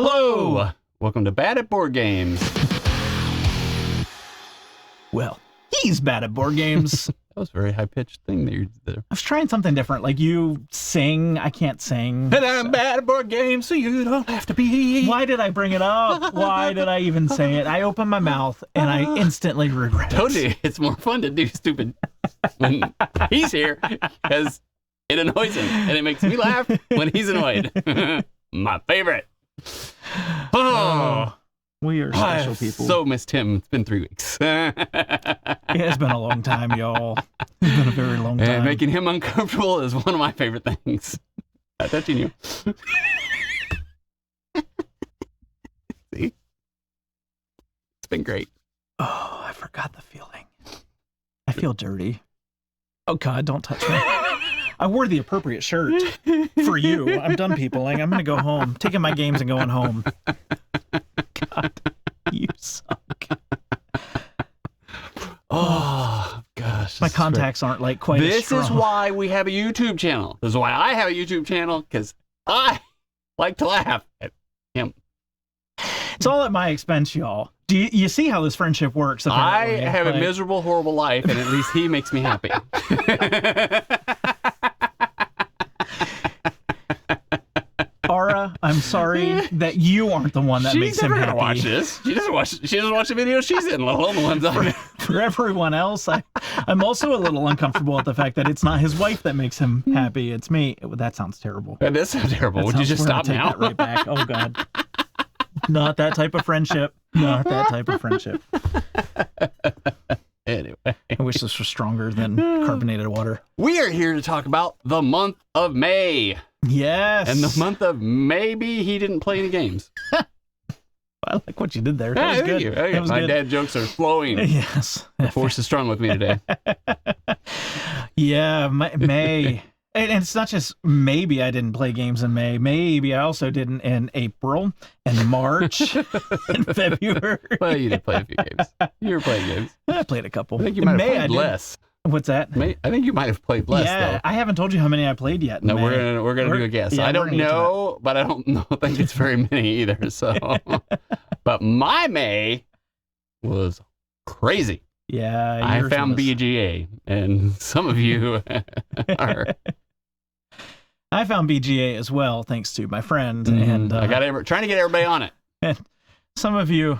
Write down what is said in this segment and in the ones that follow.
Hello! Welcome to Bad at Board Games. Well, he's bad at board games. That was a very high-pitched thing that you did there. I was trying something different. Like you sing, I can't sing. And I'm bad at board games, so you don't have to be. Why did I bring it up? Why did I even say it? I opened my mouth and I instantly regret it. Told you, it's more fun to do stupid when he's here because it annoys him and it makes me laugh when he's annoyed. My favorite. Oh, we are special people. So missed him. It's been 3 weeks. It has been a long time, y'all. It's been a very long time. And making him uncomfortable is one of my favorite things. Not touching you. See? It's been great. Oh, I forgot the feeling. I feel dirty. Oh, God, don't touch me. I wore the appropriate shirt for you. I'm done peopling. I'm going to go home. Taking my games and going home. God, you suck. Oh, gosh. My contacts aren't like quite as strong. This is why we have a YouTube channel. This is why I have a YouTube channel, because I like to laugh at him. It's all at my expense, y'all. Do you see how this friendship works? Apparently? I have a miserable, horrible life, and at least he makes me happy. Aura, I'm sorry that you aren't the one that makes him happy. She's never gonna watch this. She doesn't watch the videos she's in, let alone the ones I'm in. For everyone else, I'm also a little uncomfortable at the fact that it's not his wife that makes him happy. It's me. That sounds terrible. That does sound terrible. Would you just stop now? Take that right back. Oh, God. Not that type of friendship. Not that type of friendship. Anyway. I wish this was stronger than carbonated water. We are here to talk about the month of May. Yes. And the month of maybe he didn't play any games. I like what you did there. That was good. That was my dad jokes are flowing. Yes. The force is strong with me today. Yeah, May. And it's not just maybe I didn't play games in May. Maybe I also didn't in April and March and February. Well, you did play a few games. You were playing games. I played a couple. I think you might have played less. What's that? I think you might have played less, though. I haven't told you how many I played yet. No, we're gonna do a guess. Yeah, I don't know, but I don't think it's very many either. So, but my May was crazy. Yeah, I found BGA, and some of you are. I found BGA as well, thanks to my friend, and I got trying to get everybody on it. And some of you,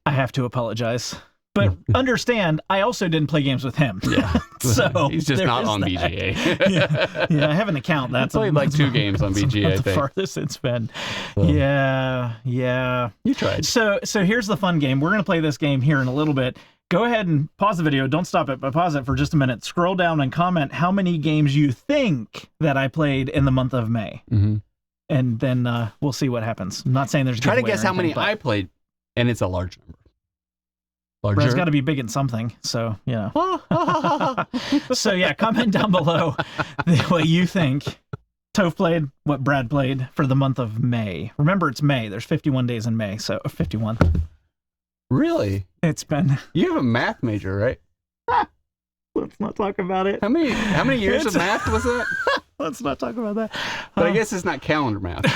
I have to apologize. But understand, I also didn't play games with him. Yeah. So he's just not on BGA. yeah, I have an account. That's played like 2 games on BGA, I think. The farthest it's been. So. Yeah. You tried. So here's the fun game. We're going to play this game here in a little bit. Go ahead and pause the video. Don't stop it, but pause it for just a minute. Scroll down and comment how many games you think that I played in the month of May. Mm-hmm. And then we'll see what happens. I'm not saying there's a try to guess how many I played, and it's a large number. It's got to be big in something, so, you know. So, yeah, comment down below what you think Toph played, what Brad played for the month of May. Remember, it's May. There's 51 days in May, so 51. Really? It's been... You have a math major, right? Let's not talk about it. How many years of math was that? Let's not talk about that. But I guess it's not calendar math.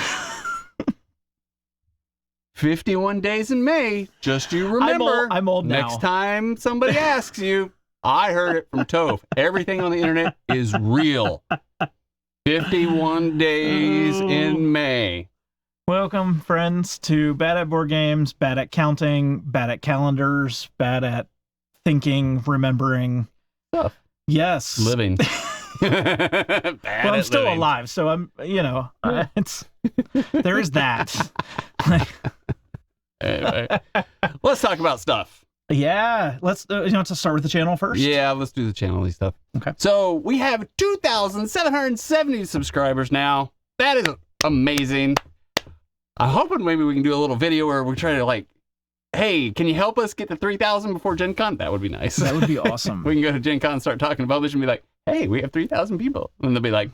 51 days in May, just you remember. I'm old now. Next time somebody asks you, I heard it from Toph. Everything on the internet is real. 51 days in May. Welcome, friends, to Bad at Board Games, bad at counting, bad at calendars, bad at thinking, remembering. Stuff. Yes. Living. Well, I'm still alive, so I'm, there is that. Anyway, let's talk about stuff. Yeah, let's start with the channel first. Yeah, let's do the channel stuff. Okay. So we have 2,770 subscribers now. That is amazing. I'm hoping maybe we can do a little video where we try to hey, can you help us get to 3,000 before Gen Con? That would be nice. That would be awesome. We can go to Gen Con and start talking to publishers and be like, hey, we have 3,000 people. And they'll be like,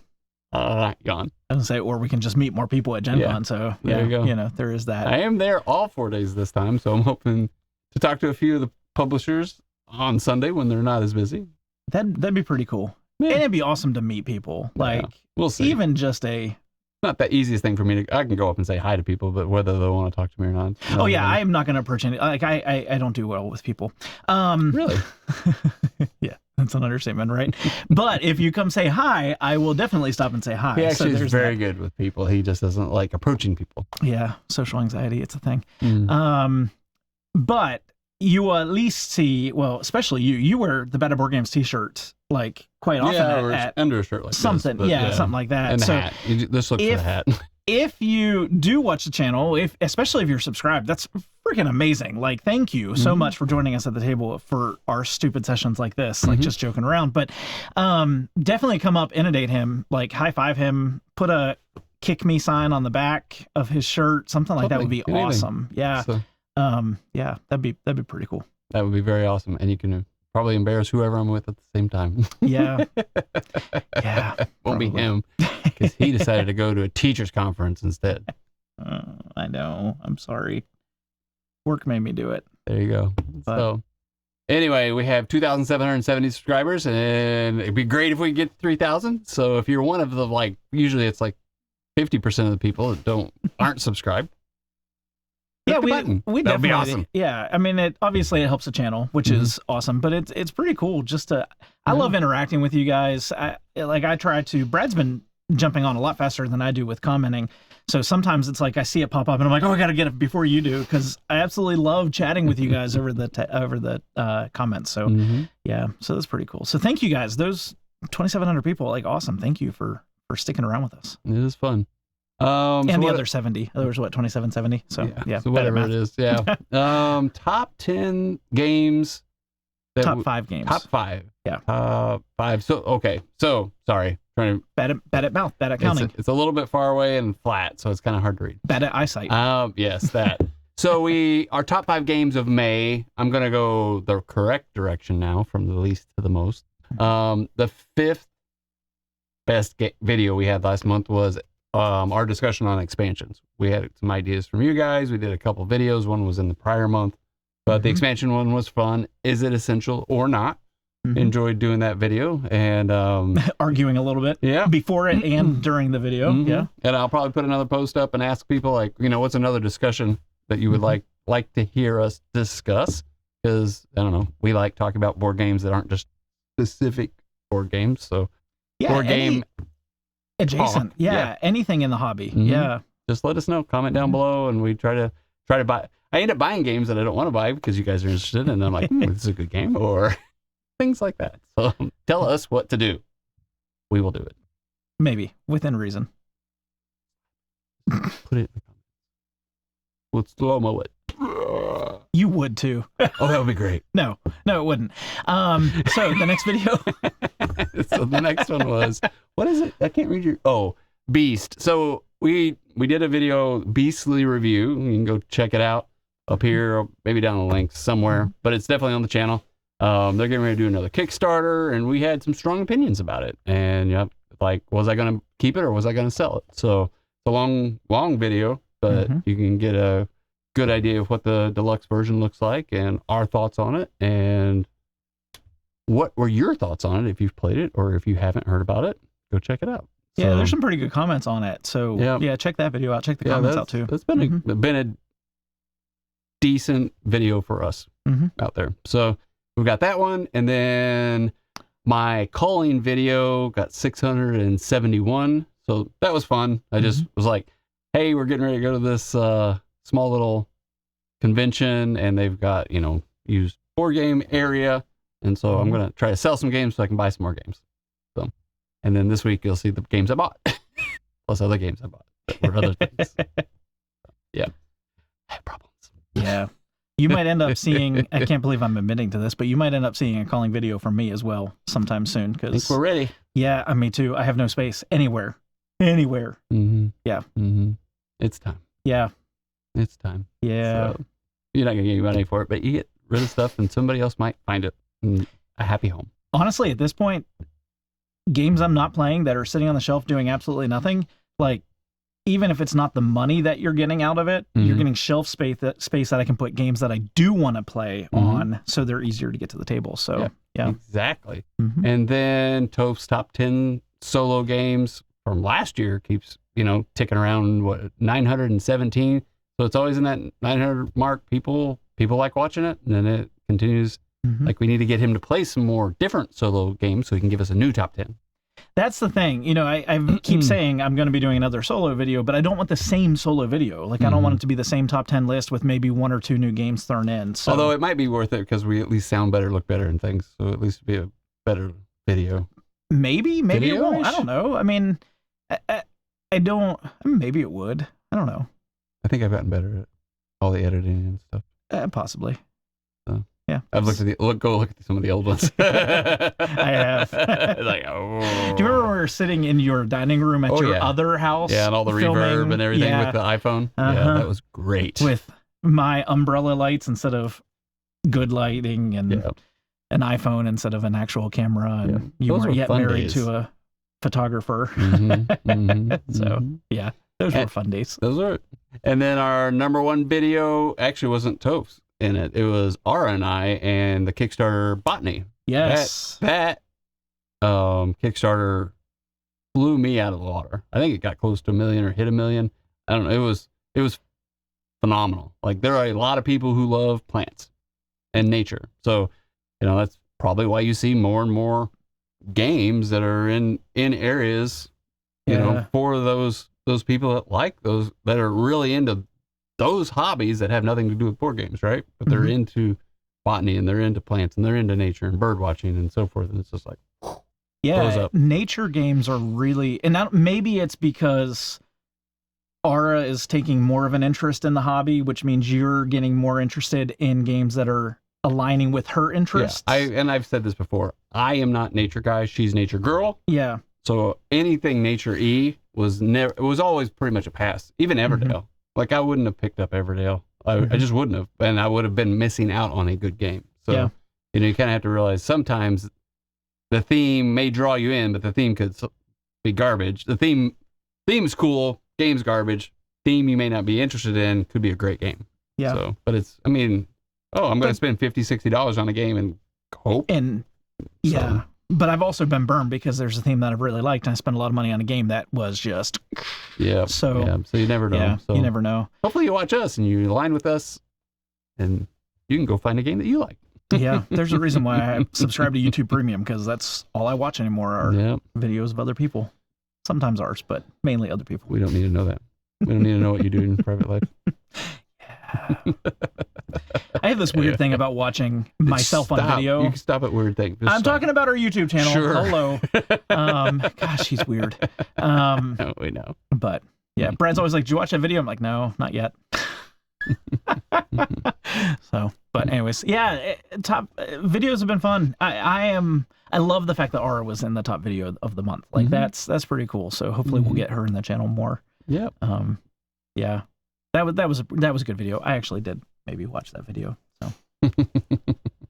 gone. I was say, or we can just meet more people at Gen Con. So there you go. There is that. I am there all 4 days this time, so I'm hoping to talk to a few of the publishers on Sunday when they're not as busy. That'd be pretty cool. Yeah. And it'd be awesome to meet people. We'll see. Even just a not the easiest thing for me to. I can go up and say hi to people, but whether they want to talk to me or not. Oh yeah, I am not going to approach any. Like I don't do well with people. Really? Yeah, that's an understatement, right? But if you come say hi, I will definitely stop and say hi. He actually is very good with people. He just doesn't like approaching people. Yeah, social anxiety, it's a thing. Mm. But you will at least see, well, especially you wear the Bad Board Games t-shirt like quite often at under a shirt like something, this, yeah, something like that. And the hat. Just look for the hat. If you do watch the channel, especially if you're subscribed, that's freaking amazing. Like, thank you so much for joining us at the table for our stupid sessions like this, like just joking around. But definitely come up, inundate him, like high five him, put a kick me sign on the back of his shirt, something like that would be awesome. Yeah. So, yeah, that'd be pretty cool. That would be very awesome. And you can probably embarrass whoever I'm with at the same time. Yeah. Yeah. Won't be him, because he decided to go to a teacher's conference instead. I know. I'm sorry. Work made me do it. There you go. But, so anyway, we have 2,770 subscribers, and it'd be great if we get 3,000. So if you're one of the, like, usually it's like 50% of the people that aren't subscribed. Yeah, we that'd definitely be awesome. Yeah, I mean, it helps the channel, which is awesome. But it's pretty cool. Just to, I love interacting with you guys. Brad's been jumping on a lot faster than I do with commenting. So sometimes it's like I see it pop up and I'm like, oh, I got to get it before you do, because I absolutely love chatting with you guys over the comments. So yeah, so that's pretty cool. So thank you guys. Those 2,700 people, like, awesome. Thank you for sticking around with us. It is fun. And so the other 70, there was 2770. So yeah, so whatever it is. Yeah. Top 10 games. Top 5 games. Top 5. Yeah. Top 5. So okay. So sorry. Trying to bad at mouth, bad at counting. It's a little bit far away and flat, so it's kind of hard to read. Bad at eyesight. Yes, that. So our top 5 games of May. I'm gonna go the correct direction now, from the least to the most. The 5th best video we had last month was our discussion on expansions. We had some ideas from you guys. We did a couple videos. One was in the prior month, but the expansion one was fun. Is it essential or not? Enjoyed doing that video and arguing a little bit before it and during the video. Yeah. And I'll probably put another post up and ask people, like, what's another discussion that you would like to hear us discuss? Because I don't know, we like talking about board games that aren't just specific board games. So board game adjacent. Yeah. Anything in the hobby. Yeah. Just let us know. Comment down below, and we try to buy. I end up buying games that I don't want to buy because you guys are interested, and I'm like, this is a good game, or things like that. So tell us what to do. We will do it. Maybe within reason. Put it in the comments. We'll slow-mo it. You would too. Oh, that would be great. No, it wouldn't. So the next video. So the next one was, what is it? I can't read Beast. So we did a video, Beastly review. You can go check it out up here, or maybe down the link somewhere, but it's definitely on the channel. They're getting ready to do another Kickstarter, and we had some strong opinions about it. And like, was I going to keep it or was I going to sell it? So it's a long video, but you can get a good idea of what the deluxe version looks like and our thoughts on it. And what were your thoughts on it if you've played it, or if you haven't heard about it, go check it out. Yeah, there's some pretty good comments on it. So yeah, check that video out. Check the comments out too. It's been a decent video for us out there. So we've got that one, and then my calling video got 671. So that was fun. I just was like, hey, we're getting ready to go to this small little convention, and they've got, used board game area. And so I'm going to try to sell some games so I can buy some more games. So, and then this week you'll see the games I bought, plus other games I bought that were other things. Yeah. I have problems. Yeah. You might end up seeing, I can't believe I'm admitting to this, but you might end up seeing a calling video from me as well sometime soon. I think we're ready. Yeah, me too. I have no space anywhere. Yeah. It's time. Yeah. It's time. Yeah. So, you're not going to get any money for it, but you get rid of stuff and somebody else might find it in a happy home. Honestly, at this point, games I'm not playing that are sitting on the shelf doing absolutely nothing, like, even if it's not the money that you're getting out of it, you're getting shelf space that I can put games that I do want to play on, so they're easier to get to the table. So, yeah. Exactly. And then Toph's top 10 solo games from last year keeps, ticking around 917. So it's always in that 900 mark. People like watching it, and then it continues. Like we need to get him to play some more different solo games so he can give us a new top 10. That's the thing. I keep saying I'm going to be doing another solo video, but I don't want the same solo video. Like, I don't want it to be the same top 10 list with maybe 1 or 2 new games thrown in. So. Although it might be worth it because we at least sound better, look better, and things. So at least be a better video. Maybe it won't. I don't know. I mean, I don't. Maybe it would. I don't know. I think I've gotten better at all the editing and stuff. Possibly. Yeah, I've looked at go look at some of the old ones. I have. Like, oh. Do you remember when we were sitting in your dining room at your other house? Yeah, and all the reverb and everything with the iPhone. Yeah, that was great. With my umbrella lights instead of good lighting and an iPhone instead of an actual camera, and you weren't yet married to a photographer. So yeah, those were fun days. Those were. And then our number 1 video actually wasn't Toph's in it. It was Ara and I and the Kickstarter Botany. Yes. That Kickstarter blew me out of the water. I think it got close to 1 million or hit 1 million. I don't know. It was phenomenal. Like, there are a lot of people who love plants and nature. So, that's probably why you see more and more games that are in areas, for those people that like those, that are really into those hobbies that have nothing to do with board games, right? But they're into botany, and they're into plants, and they're into nature and bird watching and so forth. And it's just like, nature games are really, and maybe it's because Ara is taking more of an interest in the hobby, which means you're getting more interested in games that are aligning with her interests. Yeah, I've said this before. I am not nature guy. She's nature girl. Yeah. So anything nature it was always pretty much a pass. Even Everdale. Like, I wouldn't have picked up Everdale. I just wouldn't have. And I would have been missing out on a good game. So, you kind of have to realize sometimes the theme may draw you in, but the theme could be garbage. The theme's cool, game's garbage. Theme you may not be interested in could be a great game. Yeah. So, but I'm going to spend $50, $60 on a game and hope. And, yeah. But I've also been burned because there's a theme that I've really liked, and I spent a lot of money on a game that was just... So you never know. Yeah, so you never know. Hopefully you watch us and you align with us, and you can go find a game that you like. Yeah, there's a reason why I subscribe to YouTube Premium, because that's all I watch anymore are videos of other people. Sometimes ours, but mainly other people. We don't need to know that. We don't need to know what you do in private life. I have this weird thing about watching myself on video. You can stop at weird things. I'm talking about our YouTube channel. Sure. Hello. Gosh, he's weird. We know. But yeah, Brad's always like, "Did you watch that video?" I'm like, "No, not yet." So, but anyways, top videos have been fun. I love the fact that Ara was in the top video of the month. Like, that's pretty cool. So hopefully we'll get her in the channel more. Yeah. Yeah. That was a good video. I actually did maybe watch that video. So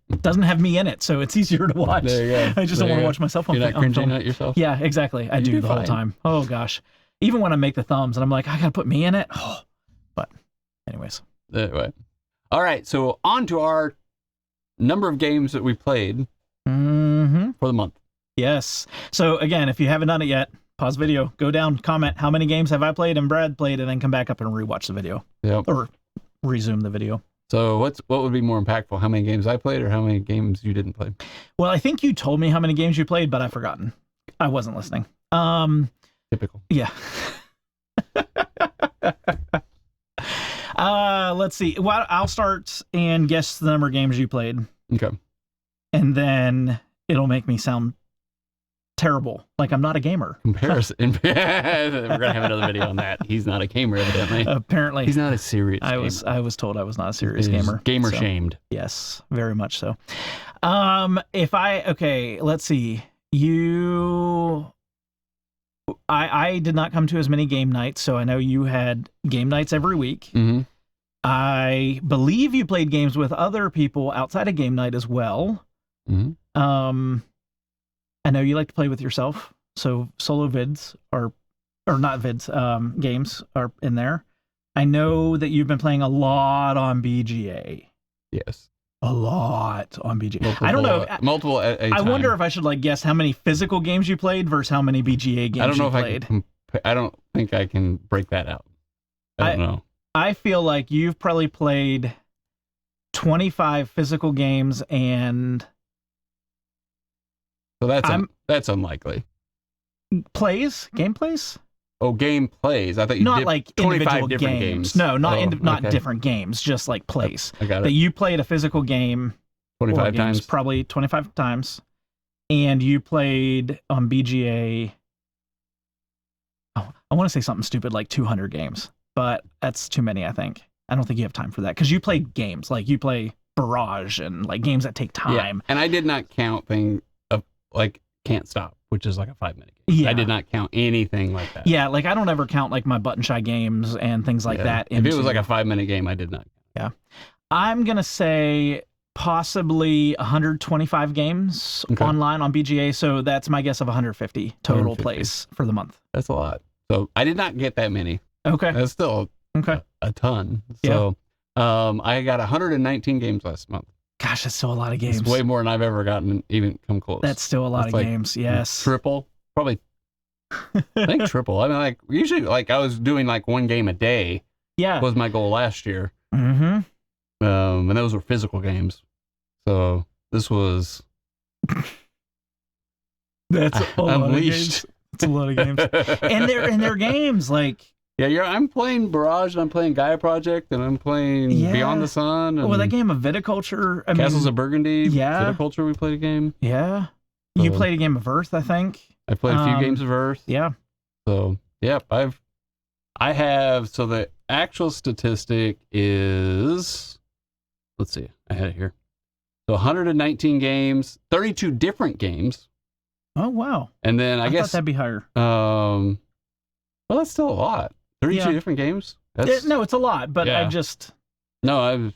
it doesn't have me in it, so it's easier to watch. There you go. I just don't want to watch myself on film. You're not cringing at yourself? Yeah, exactly. I do the whole time. Oh gosh. Even when I make the thumbs and I'm like, I gotta put me in it. Oh. But anyways. Anyway. All right, so on to our number of games that we played for the month. Yes. So again, if you haven't done it yet, pause video, go down, comment how many games have I played and Brad played, and then come back up and rewatch the video. Yep. Or resume the video. So what would be more impactful? How many games I played or how many games you didn't play? Well, I think you told me how many games you played, but I've forgotten. I wasn't listening. Typical. Yeah. Let's see. Well, I'll start and guess the number of games you played. Okay. And then it'll make me sound terrible, like I'm not a gamer. Comparison. We're gonna have another video on that. He's not a gamer, evidently. Apparently, he's not a serious. I was told I was not a serious gamer. Gamer shamed. Yes, very much so. Let's see. I did not come to as many game nights, so I know you had game nights every week. I believe you played games with other people outside of game night as well. I know you like to play with yourself, so solo vids games are in there. I know that you've been playing a lot on BGA. Yes. A lot on BGA. I don't know. Multiple at a I time. wonder if I should like guess how many physical games you played versus how many BGA games I don't know you if played. I don't think I can break that out. I don't know. I feel like you've probably played 25 physical games and So that's unlikely. game plays? Oh, game plays. I thought you not did like 25 individual different games. No, not okay. different games, just like plays. I got That it. you played a physical game 25 games, times. probably 25 times. And you played on BGA, I want to say something stupid like 200 games, but that's too many, I think. I don't think you have time for that because you play games, like you play Barrage and like games that take time. Yeah. And I did not count like Can't Stop, which is like a 5-minute game. Yeah. I did not count anything like that. Yeah, like I don't ever count like my Button Shy games and things like that. If it was like a 5-minute game, I did not. Yeah. I'm going to say possibly 125 games online on BGA. So that's my guess of 150 total 150. plays for the month. That's a lot. So I did not get that many. Okay. That's still a ton. So I got 119 games last month. Gosh, that's still a lot of games. It's way more than I've ever gotten, even come close. That's still a lot of games, yes. Triple, probably. I think triple. I mean, like usually, like I was doing like one game a day. Yeah, was my goal last year. Mm-hmm. And those were physical games. So this was. That's a lot unleashed. of games. It's a lot of games, and they're games like. Yeah, I'm playing Barrage, and I'm playing Gaia Project, and I'm playing Beyond the Sun. And well, that game of Viticulture. Castles of Burgundy. Yeah. Viticulture, we played a game. Yeah. You played a game of Earth, I think. I played a few games of Earth. Yeah. So, yeah, I have, so the actual statistic is, let's see, I had it here. So 119 games, 32 different games. Oh, wow. And then I guess. thought that'd be higher. Well, that's still a lot. 32 different games? No, it's a lot, but I just. No,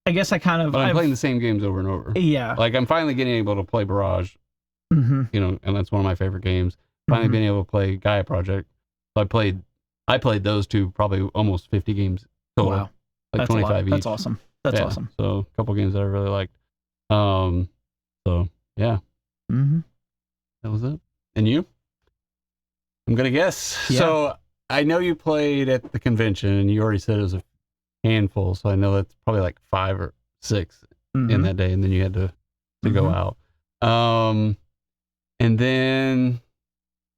I guess I kind of. But I'm playing the same games over and over. Yeah. Like I'm finally getting able to play Barrage. Mm-hmm. You know, and that's one of my favorite games. Finally being able to play Gaia Project. So I played those two probably almost 50 games total. Wow. Like that's 25 each. That's awesome. That's awesome. So a couple games that I really liked. So yeah. Mm-hmm. That was it. And you? I'm gonna guess. Yeah. So I know you played at the convention and you already said it was a handful, so I know that's probably like 5 or 6 in that day, and then you had to go out. And then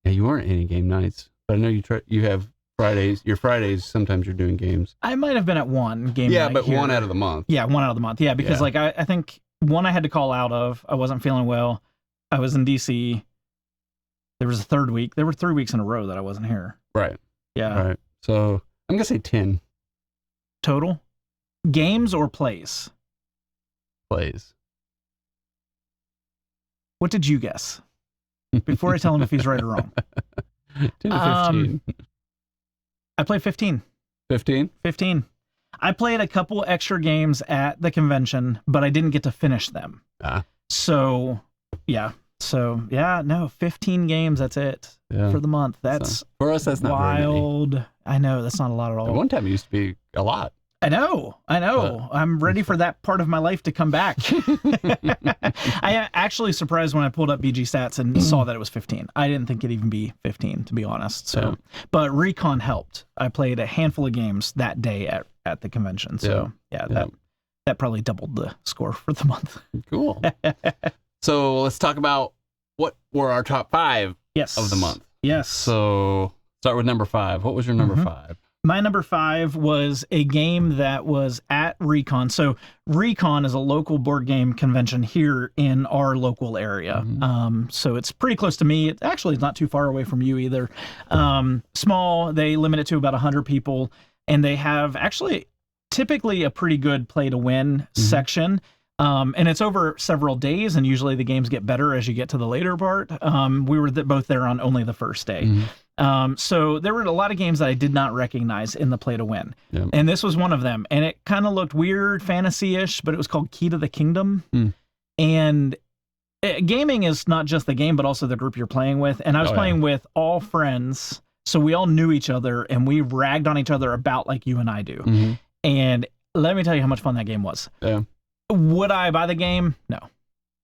you weren't any game nights, but I know you have Fridays. Your Fridays, sometimes you're doing games. I might have been at one game. Yeah, night but here. one out of the month. Yeah, one out of the month. Yeah, because like I think one I had to call out of. I wasn't feeling well. I was in DC. There was a third week. There were 3 weeks in a row that I wasn't here. Right. Yeah. Right. So I'm gonna say 10 total. Games or plays? plays. What did you guess? Before I tell him if he's right or wrong. 10 to 15. I played 15. 15? 15. I played a couple extra games at the convention, but I didn't get to finish them. So, yeah. So, yeah, no, 15 games, that's it for the month. That's for us, that's not wild. Very many. I know, that's not a lot at all. At one time, it used to be a lot. I know. I'm ready for that part of my life to come back. I actually surprised when I pulled up BG Stats and saw that it was 15. I didn't think it'd even be 15, to be honest. So, but Recon helped. I played a handful of games that day at the convention. So, that probably doubled the score for the month. Cool. So let's talk about what were our top 5 of the month. Yes. So start with number 5. What was your number 5? My number 5 was a game that was at Recon. So Recon is a local board game convention here in our local area. So it's pretty close to me. It actually is not too far away from you either. Small, they limit it to about 100 people, and they have actually typically a pretty good play to win section. And it's over several days, and usually the games get better as you get to the later part. We were both there on only the first day. So there were a lot of games that I did not recognize in the play to win. And this was one of them. And it kind of looked weird, fantasy-ish, but it was called Key to the Kingdom. And gaming is not just the game, but also the group you're playing with. And I was playing with all friends, so we all knew each other, and we ragged on each other about like you and I do. And let me tell you how much fun that game was. Would I buy the game? No.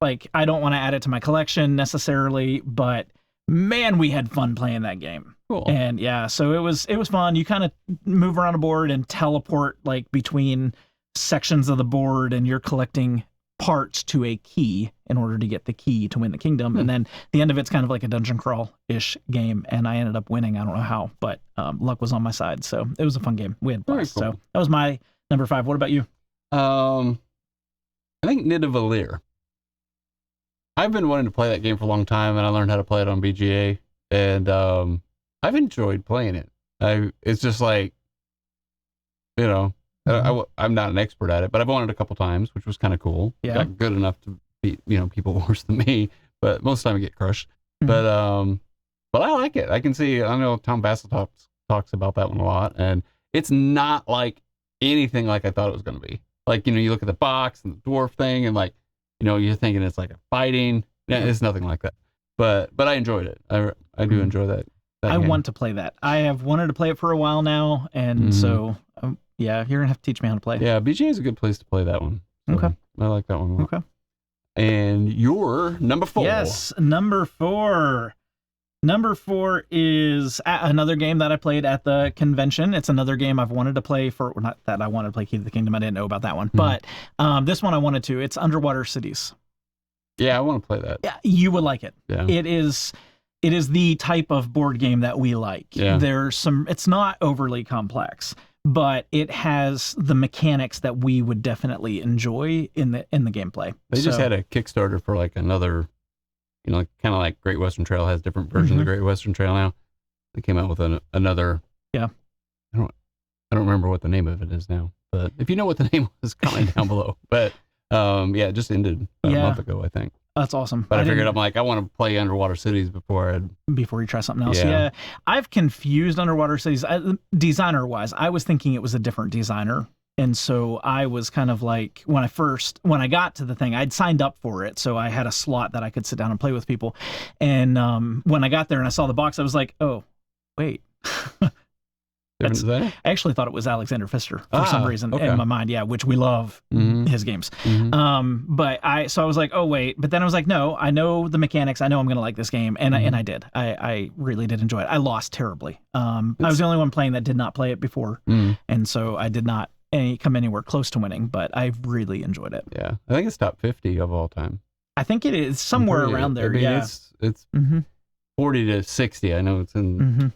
Like, I don't want to add it to my collection necessarily, but man, we had fun playing that game. Cool. And yeah, so it was fun. You kind of move around a board and teleport like between sections of the board, and you're collecting parts to a key in order to get the key to win the kingdom. And then the end of it's kind of like a dungeon crawl-ish game, and I ended up winning. I don't know how, but luck was on my side, so it was a fun game. We had blast. Very cool. So that was my number 5. What about you? I think Nidavellir. I've been wanting to play that game for a long time, and I learned how to play it on BGA, and I've enjoyed playing it. It's just like, you know, I'm not an expert at it, but I've won it a couple times, which was kind of cool. Yeah. Got good enough to beat, people worse than me, but most of the time I get crushed. But I like it. I know Tom Bassel talks about that one a lot, and it's not like anything like I thought it was going to be. Like, you look at the box and the dwarf thing, and like, you're thinking it's like a fighting. Yeah, it's nothing like that. But I enjoyed it. I do enjoy that I game. want to play that. I have wanted to play it for a while now, and so yeah, you're gonna have to teach me how to play. Yeah, BGA is a good place to play that one. So Okay. I like that one a lot. Okay. And your number 4. Yes, number 4. Number 4 is another game that I played at the convention. It's another game I've wanted to play not that I wanted to play Key to the Kingdom. I didn't know about that one, but this one I wanted to. It's Underwater Cities. Yeah, I want to play that. Yeah, you would like it. Yeah. It is the type of board game that we like. Yeah. It's not overly complex, but it has the mechanics that we would definitely enjoy in the gameplay. They just had a Kickstarter for like another, kind of like Great Western Trail has different versions of Great Western Trail now. They came out with another. Yeah. I don't remember what the name of it is now, but if you know what the name was, comment down below. But it just ended a month ago, I think. That's awesome. But I figured I'm like, I want to play Underwater Cities before you try something else. Yeah. Yeah. I've confused Underwater Cities designer wise. I was thinking it was a different designer. And so I was kind of like, when I got to the thing, I'd signed up for it. So I had a slot that I could sit down and play with people. And when I got there and I saw the box, I was like, oh, wait. I actually thought it was Alexander Pfister for some reason in my mind. Yeah, which we love his games. But I was like, oh wait. But then I was like, no, I know the mechanics. I know I'm going to like this game, and I did. I really did enjoy it. I lost terribly. I was the only one playing that did not play it before, and so I did not come anywhere close to winning. But I really enjoyed it. Yeah, I think it's top 50 of all time. I think it is somewhere around there. It's 40 to 60. I know it's in.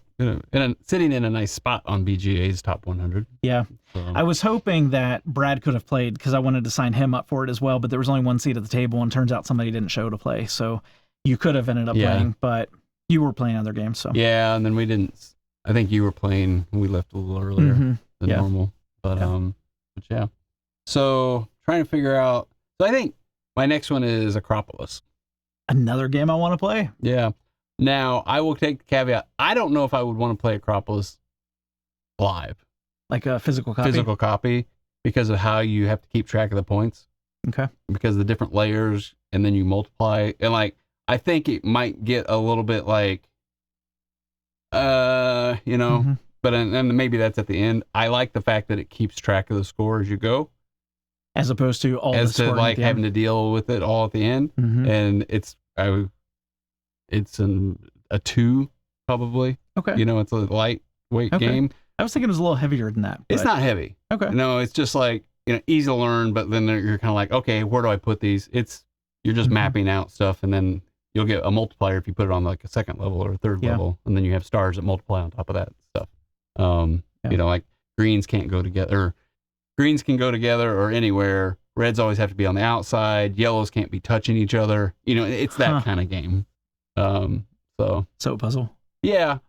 Sitting in a nice spot on BGA's top 100. Yeah. So. I was hoping that Brad could have played because I wanted to sign him up for it as well, but there was only one seat at the table, and turns out somebody didn't show to play. So you could have ended up playing, but you were playing other games. So yeah, and then we didn't. I think you were playing. We left a little earlier than normal. But yeah. So trying to figure out. So I think my next one is Acropolis. Another game I want to play. Yeah. Now, I will take the caveat. I don't know if I would want to play Acropolis live. Like a physical copy? Physical copy, because of how you have to keep track of the points. Okay. Because of the different layers, and then you multiply. And, I think it might get a little bit but and maybe that's at the end. I like the fact that it keeps track of the score as you go. As opposed to all the scoring at the having end. to deal with it all at the end. And it's a 2 probably. Okay. It's a lightweight game. I was thinking it was a little heavier than that. It's not heavy. Okay. No, it's just easy to learn, but then you're kind of like, okay, where do I put these? You're just mapping out stuff, and then you'll get a multiplier if you put it on like a second level or a third level, and then you have stars that multiply on top of that stuff. Greens can't go together. Greens can go together or anywhere. Reds always have to be on the outside. Yellows can't be touching each other. It's that kind of game. So puzzle. Yeah.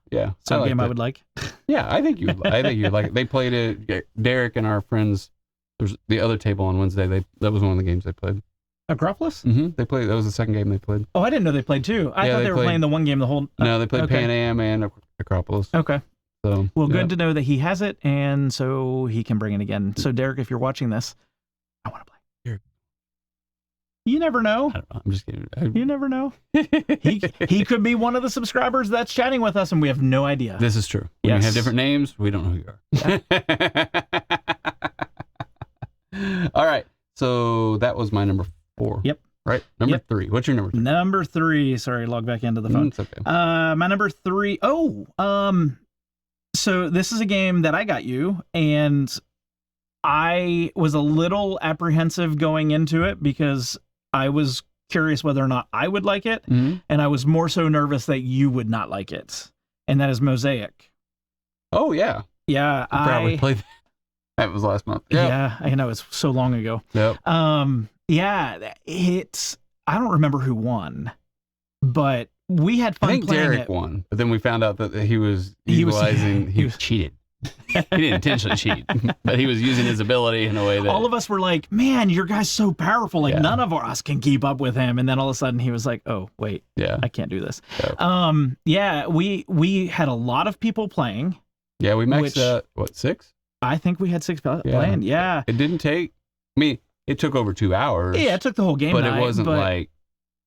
So a game I would like. Yeah, I think you would like it. They played it. Derek and our friends. There's the other table on Wednesday. That was one of the games they played. Acropolis? They played. That was the second game they played. Oh, I didn't know they played two. I thought they were playing the one game the whole. No, they played Pan Am and Acropolis. Okay. So well, good to know that he has it, and so he can bring it again. So Derek, if you're watching this, I want to play. You never know. I don't know. I'm just kidding. You never know. He could be one of the subscribers that's chatting with us, and we have no idea. This is true. We have different names. We don't know who you are. Yeah. All right. So that was my number 4. Yep. Right? Number 3. What's your number 3? Number 3. Sorry, log back into the phone. It's okay. My number 3. So this is a game that I got you, and I was a little apprehensive going into it because I was curious whether or not I would like it, and I was more so nervous that you would not like it, and that is Mosaic. Oh, yeah. Yeah, I probably played that. That was last month. Yep. Yeah, I know, it's so long ago. Yep. Yeah, I don't remember who won, but we had fun playing Derek it. won, but then we found out that he was utilizing, he cheated. He didn't intentionally cheat, but he was using his ability in a way that... All of us were like, man, your guy's so powerful. Like, none of us can keep up with him. And then all of a sudden he was like, oh, wait, I can't do this. Yep. We had a lot of people playing. Yeah, we maxed out, 6? I think we had 6 playing, yeah. It didn't take... I mean, it took over 2 hours. Yeah, it took the whole game But night, it wasn't like...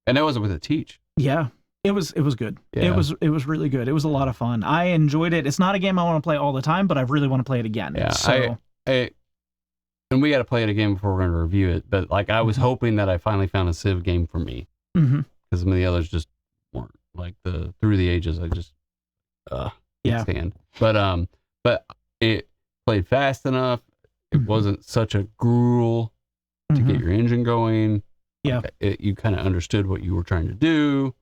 And that wasn't with a teach. Yeah. It was good. Yeah. It was really good. It was a lot of fun. I enjoyed it. It's not a game I want to play all the time, but I really want to play it again. Yeah, so and we got to play it again before we're going to review it. But like, I was hoping that I finally found a Civ game for me, because some of the others just weren't. Like the Through the Ages, I just can't stand. But it played fast enough. It wasn't such a gruel to get your engine going. Yeah, you kind of understood what you were trying to do.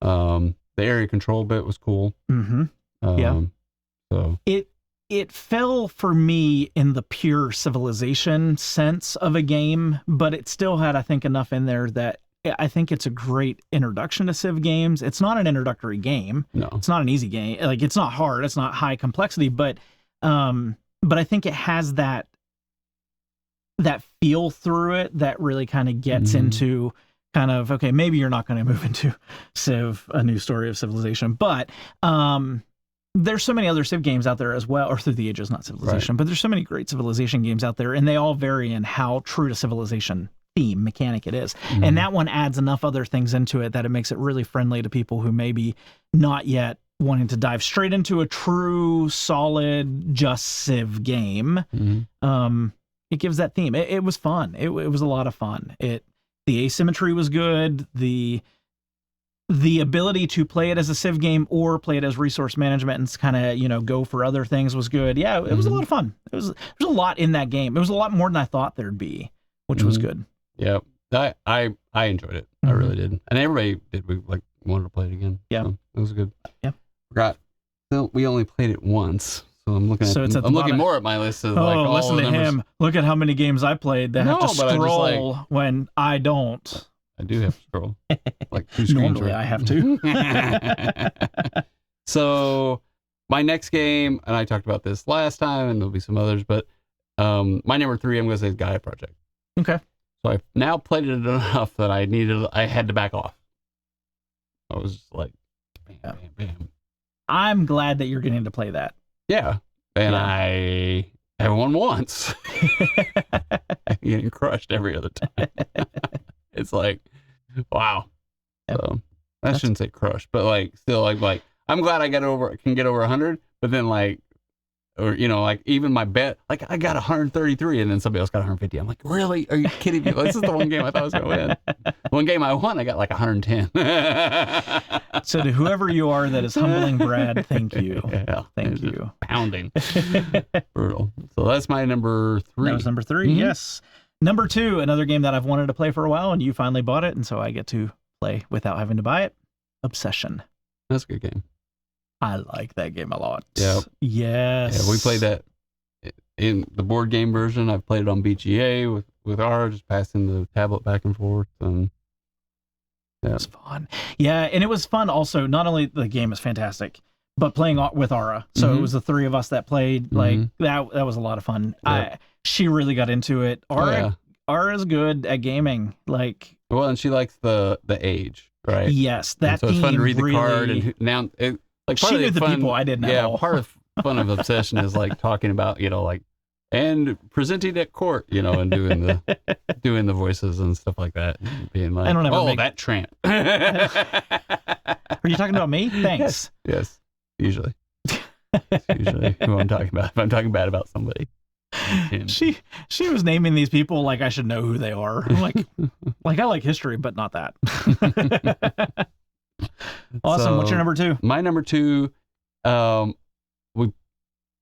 The area control bit was cool. So it fell for me in the pure Civilization sense of a game, but it still had, I think, enough in there that I think it's a great introduction to Civ games. It's not an introductory game. No, it's not an easy game. Like, it's not hard. It's not high complexity, but I think it has that feel through it that really kind of gets into kind of, okay, maybe you're not going to move into Civ, A New Story of Civilization, but there's so many other Civ games out there as well, or Through the Ages, not Civilization, but there's so many great Civilization games out there, and they all vary in how true to Civilization theme mechanic it is. And that one adds enough other things into it that it makes it really friendly to people who maybe not yet wanting to dive straight into a true, solid, just Civ game. It gives that theme. It was fun. It was a lot of fun. The asymmetry was good. The ability to play it as a Civ game or play it as resource management and kind of, go for other things was good. Yeah, it was a lot of fun. There's a lot in that game. It was a lot more than I thought there'd be, which was good. Yeah, I enjoyed it. I really did. And everybody did. We wanted to play it again. Yeah. So it was good. Yeah. We only played it once. So I'm looking I'm looking more at my list of listen to numbers. him. Look at how many games I played that have to scroll when I don't. I do have to scroll. Like 2 screens. Normally I have to. So my next game, and I talked about this last time, and there'll be some others, but my number 3, I'm going to say, is Gaia Project. Okay. So I've now played it enough that I had to back off. I was just like, bam, bam, bam. I'm glad that you're getting to play that. Yeah. And I haven't won once. I'm getting crushed every other time. It's like, wow. Yep. So I shouldn't say crushed, but still like I'm glad I can get over 100, but then even my bet, I got 133 and then somebody else got 150. I'm like, really? Are you kidding me? This is the one game I thought I was going to win. One game I won, I got 110. So to whoever you are that is humbling Brad, thank you. Yeah, thank you. Pounding. Brutal. So that's my number 3. That was number 3, yes. Number 2, another game that I've wanted to play for a while, and you finally bought it, and so I get to play without having to buy it. Obsession. That's a good game. I like that game a lot. Yep. Yes. Yeah, we played that in the board game version. I've played it on BGA with R, just passing the tablet back and forth. And it was fun. Yeah, and it was fun also. Not only the game is fantastic, but playing with Ara. So it was the 3 of us that played. That was a lot of fun. Yep. She really got into it. Ara's good at gaming. Well, and she likes the age, right? Yes, that. So it's fun to read the card, and now she knew the people I didn't know. Yeah, part of fun of Obsession is talking about and presenting at court, and doing the voices and stuff like that, being like, that tramp. Are you talking about me? Thanks. Yes. Usually. That's usually who I'm talking about. If I'm talking bad about somebody. She was naming these people like I should know who they are. I'm like I like history, but not that. Awesome. So, what's your number 2? My number 2,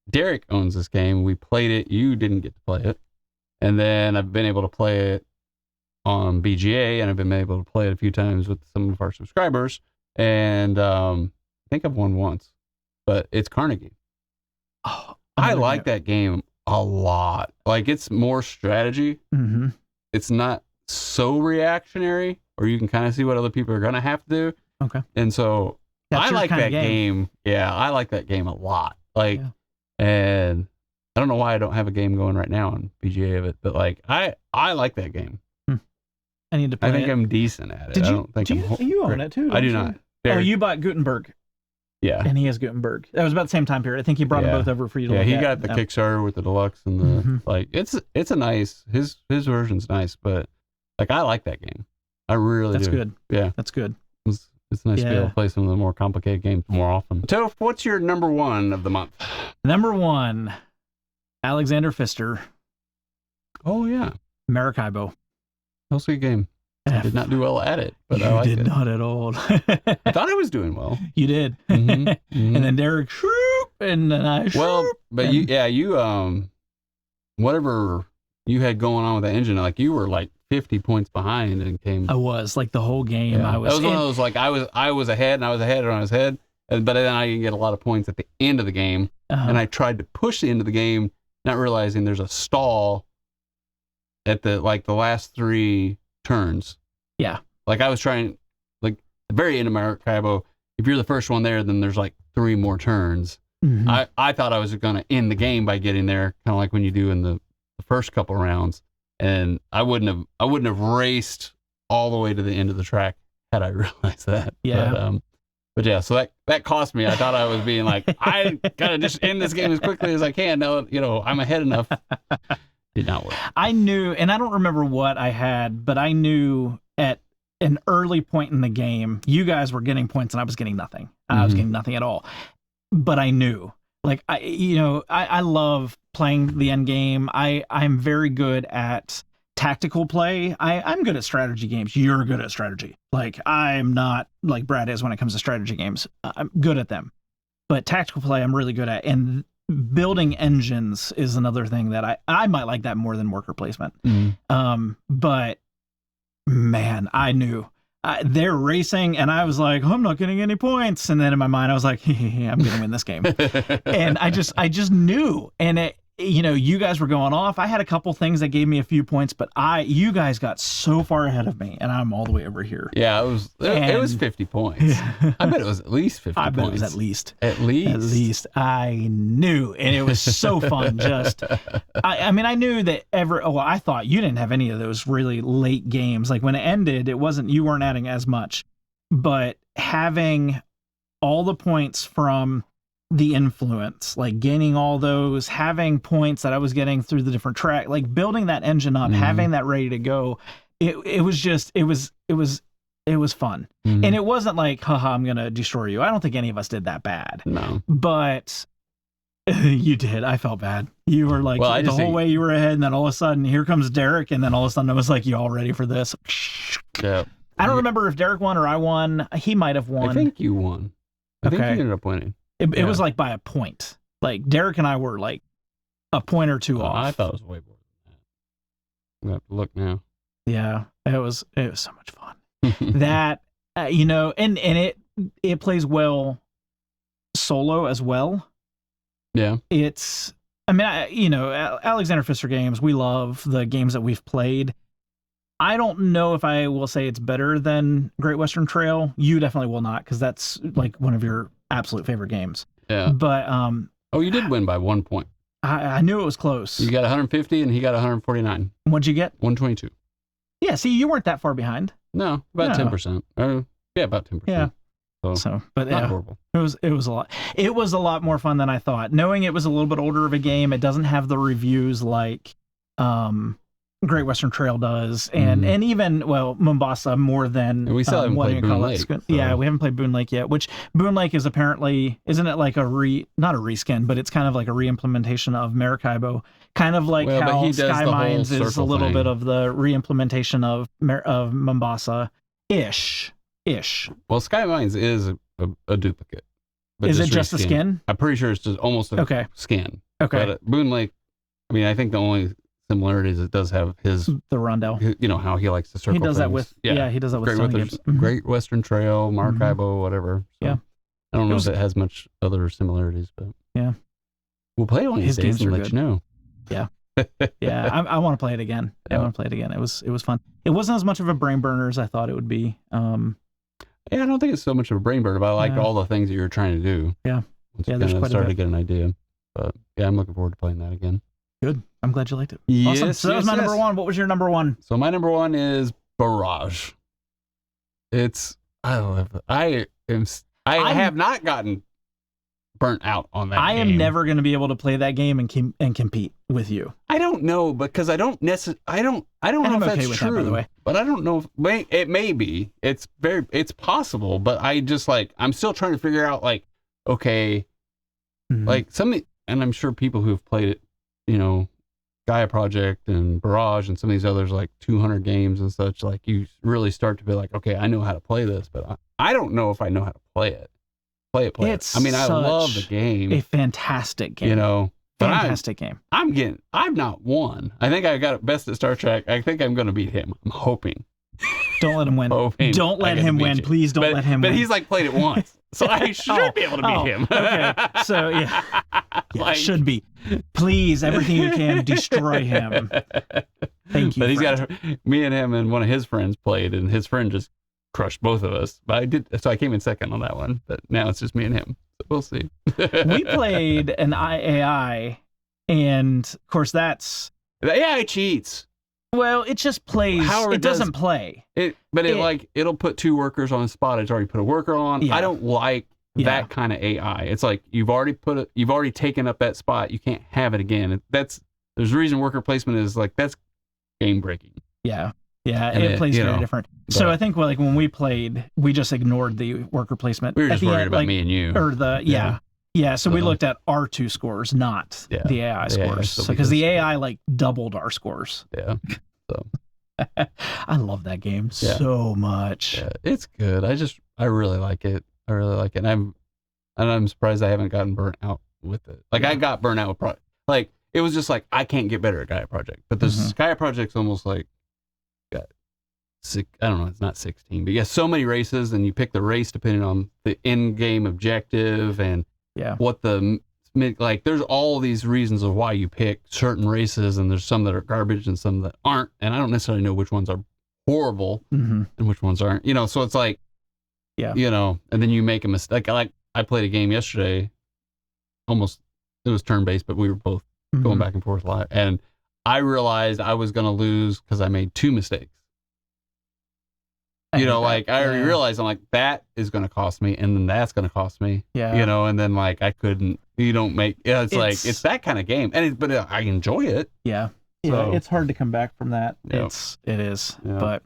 Derek owns this game. We played it. You didn't get to play it. And then I've been able to play it on BGA, and I've been able to play it a few times with some of our subscribers. And I think I've won once, but it's Carnegie. Oh, I like that game a lot. Like, it's more strategy. Mm-hmm. It's not so reactionary, or you can kind of see what other people are going to have to do. Okay. And so I like that game. Yeah, I like that game a lot. Like, and I don't know why I don't have a game going right now on BGA of it, but like, I like that game. I need to play it. I think I'm decent at it. I don't think you own it too? I do not. Oh, you bought Gutenberg. Yeah. And he has Gutenberg. That was about the same time period. I think he brought them both over for you to look at. Yeah, he got the Kickstarter with the deluxe and the like. It's a nice. His version's nice, but like, I like that game. I really do. That's good. Yeah, that's good. It's nice to be able to play some of the more complicated games more often. Toph, what's your number 1 of the month? Number 1, Alexander Pfister. Oh yeah, Maracaibo. Also a game. I did not do well at it, but I liked it. You did not at all. I thought I was doing well. You did. And then Derek, and then I. Well, but you whatever you had going on with the engine, like, you were like 50 points behind and came. I was like the whole game. Yeah. I was. That was one of those, like, I was ahead and I was ahead, but then I didn't get a lot of points at the end of the game, and I tried to push the end of the game, not realizing there's a stall at the last 3 turns. Yeah. Like, I was trying, like, the very end of Maracaibo, if you're the first one there, then there's like 3 more turns. Mm-hmm. I thought I was going to end the game by getting there, kind of like when you do in the first couple rounds, and I wouldn't have raced all the way to the end of the track had I realized that. Yeah. But yeah, so that cost me. I thought I was being like, I gotta just end this game as quickly as I can. Now, I'm ahead enough. Did not work. I knew, and I don't remember what I had, but I knew at an early point in the game, you guys were getting points and I was getting nothing. I was getting nothing at all. But I knew, like, I love playing the end game. I'm very good at tactical play. I'm good at strategy games. You're good at strategy. Like, I'm not like Brad is when it comes to strategy games. I'm good at them. But tactical play, I'm really good at. And building engines is another thing that I might like that more than worker placement. But man, I knew they're racing, and I was like, I'm not getting any points. And then in my mind, I was like, I'm gonna win this game. And I just knew. And you guys were going off. I had a couple things that gave me a few points, but you guys got so far ahead of me, and I'm all the way over here. Yeah, it was 50 points. Yeah. I bet it was at least 50 points. I bet it was at least. At least. I knew, and it was so fun. I knew that I thought you didn't have any of those really late games. Like, when it ended, you weren't adding as much, but having all the points from the influence, like gaining all those, having points that I was getting through the different track, like building that engine up, having that ready to go. It was fun. And it wasn't like, haha, I'm going to destroy you. I don't think any of us did that bad. No. But you did. I felt bad. You were like, the whole way you were ahead, and then all of a sudden, here comes Derek, and then all of a sudden I was like, you all ready for this? Yeah. I don't remember if Derek won or I won. He might have won. I think you won. I think you ended up winning. It was like by a point. Like, Derek and I were like a point or two off. I thought it was way more than that. I'm going to have to look now. Yeah, it was so much fun. That, and it plays well solo as well. Yeah. Alexander Pfister games, we love the games that we've played. I don't know if I will say it's better than Great Western Trail. You definitely will not, because that's like one of your absolute favorite games. Yeah. But you did win by 1 point. I knew it was close. You got 150 and he got 149. What'd you get? 122. Yeah, see, you weren't that far behind. No, about 10%. Yeah, about 10%. Yeah. So but not horrible. It was a lot. It was a lot more fun than I thought. Knowing it was a little bit older of a game, it doesn't have the reviews like Great Western Trail does, and even Mombasa more than And we still haven't played Boone Lake. So. Yeah, we haven't played Boone Lake yet. Which Boone Lake is apparently, isn't it like not a reskin, but it's kind of like a reimplementation of Maracaibo, kind of like how Sky Mines is a little bit of the reimplementation of Mombasa ish. Well, Sky Mines is a duplicate. But is it just a skin? I'm pretty sure it's just almost a skin. Okay. But Boone Lake, I mean, I think the only similarity is it does have the rondo. You know how he likes to circle. He does things. that with he does that with Great Western Trail, Maracaibo, whatever. So, yeah. I don't know if it has much other similarities, but yeah, we'll play one of these days and let you know. Yeah. Yeah, I want to play it again. I want to play it again. It was fun. It wasn't as much of a brain burner as I thought it would be. Yeah, I don't think it's so much of a brain burner, but I liked all the things that you were trying to do. Yeah. There's quite started to get an idea. But yeah, I'm looking forward to playing that again. Good. I'm glad you liked it. Yes, awesome. So that was my number one. What was your number one? So my number one is Barrage. I have not gotten burnt out on that. I am never going to be able to play that game and compete with you. I don't know, because I don't know if that's true. That, by the way. But I don't know if it may be. It's possible, but I'm still trying to figure out okay, like and I'm sure people who have played it, Gaia Project and Barrage and some of these others, 200 games and such, you really start to be like, okay, I know how to play this, but I don't know if I know how to play it. Play it. I mean, I love the game. A fantastic game. Fantastic game. I've not won. I think I got it best at Star Trek. I think I'm going to beat him. I'm hoping. Don't let him win. Don't let him win. Please don't let him win. But he's played it once. So I should be able to beat him. Okay. So, yeah, should be. Please, everything you can, destroy him. Thank you. But he's got me and him and one of his friends played, and his friend just crushed both of us. But I came in second on that one. But now it's just me and him. So we'll see. We played an IAI, and of course the AI cheats. Well, it just plays. It doesn't play. It'll put two workers on a spot. It's already put a worker on. Yeah. I don't like that kind of AI. It's like you've already taken up that spot. You can't have it again. There's a reason worker placement is that's game breaking. Yeah. Yeah, it plays very different. So I think when we played, we just ignored the worker placement. We were just worried about me and you. So we looked at our two scores, not the AI scores. Because the AI doubled our scores. Yeah. So I love that game so much. Yeah, it's good. I really like it. And I'm surprised I haven't gotten burnt out with it. I got burnt out with it was just I can't get better at Gaia Project. But this Gaia Project's almost got I don't know, it's not 16, but so many races, and you pick the race depending on the end game objective and what there's all these reasons of why you pick certain races, and there's some that are garbage and some that aren't, and I don't necessarily know which ones are horrible and which ones aren't. So it's and then you make a mistake. I played a game yesterday, it was turn-based, but we were both going back and forth live, and I realized I was going to lose because I made two mistakes. I already realized, I'm that is going to cost me, and then that's going to cost me. Yeah. And then I couldn't, it's that kind of game. But I enjoy it. Yeah. So, it's hard to come back from that. Yep. It is. Yeah.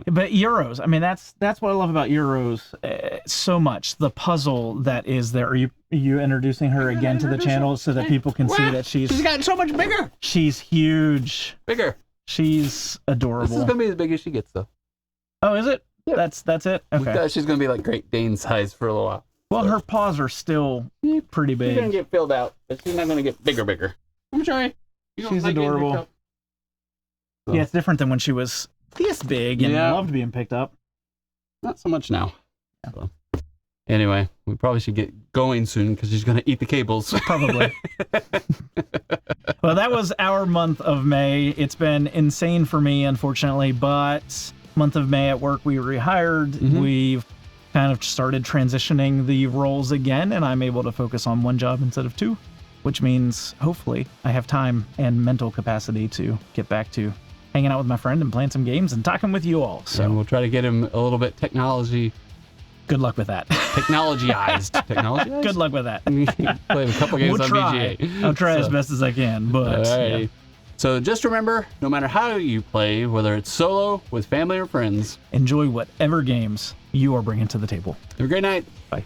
But Euros, I mean, that's what I love about Euros so much. The puzzle that is there. Are you introducing her again to the channel so that people can see that she's gotten so much bigger. She's huge. Bigger. She's adorable. This is gonna be as big as she gets, though. Oh, is it? Yep. That's it. Okay. She's gonna be Great Dane size for a little while. Well, her paws are still pretty big. She's gonna get filled out, but she's not gonna get bigger. I'm sorry. She's adorable. So. Yeah, it's different than when she was this big and loved being picked up. Not so much now. Yeah. So. Anyway, we probably should get going soon because she's gonna eat the cables. Probably. Well, that was our month of May. It's been insane for me, unfortunately, but month of May at work we rehired. We've kind of started transitioning the roles again, and I'm able to focus on one job instead of two, which means hopefully I have time and mental capacity to get back to hanging out with my friend and playing some games and talking with you all. So we'll try to get him a little bit technology. Good luck with that. Technologyized. Good luck with that. Play a couple games on BGA. I'll try as best as I can, but So just remember, no matter how you play, whether it's solo, with family, or friends, Enjoy whatever games you are bringing to the table. have a great night. Bye.